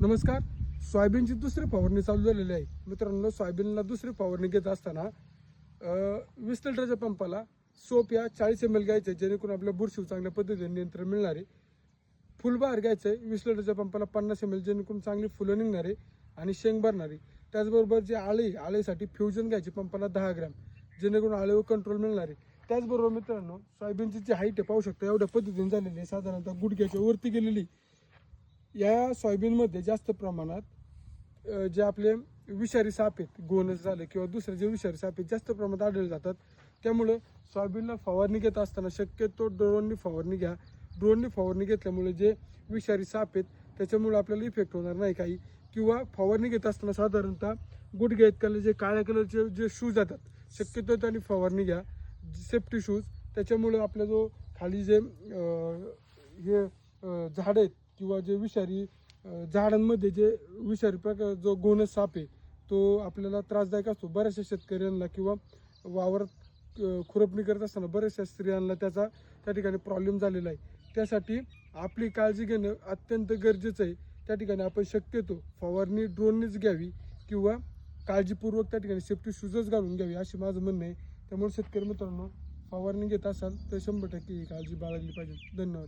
नमस्कार. सोयाबीनची दुसरी फवारणी चालू झालेली आहे मित्रांनो. सोयाबीनला दुसरी फवारणी घेत असताना 20 लिटरच्या पंपाला सोप या 40 ml घ्यायचे, जेणेकरून आपल्या बुरशी चांगल्या पद्धतीने नियंत्रण मिळणारे. फुलबहार घ्यायचं 20 लिटरच्या पंपाला 50 ml, जेणेकरून चांगली फुलं निघणारे आणि शेंग भरणारी. त्याचबरोबर जे आळेसाठी फ्युजन घ्यायची पंपाला 10 ग्रॅम, जेणेकरून आळेवर कंट्रोल मिळणारे. त्याचबरोबर मित्रांनो, सोयाबीनची जी हाईट पाहू शकता एवढ्या पद्धतीने झालेली आहे, साधारणतः गुडघ्याच्या वरती गेलेली. या सोयाबीनमध्ये जास्त प्रमाणात जे आपले विषारी साप आहेत, गोनस झाले किंवा दुसरे जे विषारी साप आहेत, जास्त प्रमाणात आढळले जातात. त्यामुळे सोयाबीनला फवारणी घेत असताना शक्यतो ड्रोननी फवारणी घ्या. ड्रोननी फवारणी घेतल्यामुळे जे विषारी साप आहेत त्याच्यामुळे आपल्याला इफेक्ट होणार नाही काही. किंवा फवारणी घेत असताना साधारणतः गुडघ्या इतक्याला जे काळ्या कलरचे जे शूज जातात, शक्यतो त्यांनी फवारणी घ्या, सेफ्टी शूज. त्याच्यामुळे आपला जो खाली जे झाडं आहेत किंवा जे विषारी झाडांमध्ये जे विषारी प्रकार जो गोनस साप आहे तो आपल्याला त्रासदायक असतो. बऱ्याचशा शेतकऱ्यांना किंवा वावरात खुरपणी करत असताना बऱ्याचशा स्त्रियांना त्याचा त्या ठिकाणी प्रॉब्लेम झालेला आहे. त्यासाठी आपली काळजी घेणं अत्यंत गरजेचं आहे. त्या ठिकाणी आपण शक्यतो फवारणी ड्रोननीच घ्यावी किंवा काळजीपूर्वक त्या ठिकाणी सेफ्टी शूजच घालून घ्यावी, अशी माझं म्हणणं आहे. त्यामुळे शेतकरी मित्रांनो, फवारणी घेत असाल तर 100% ही काळजी बाळगली पाहिजे. धन्यवाद.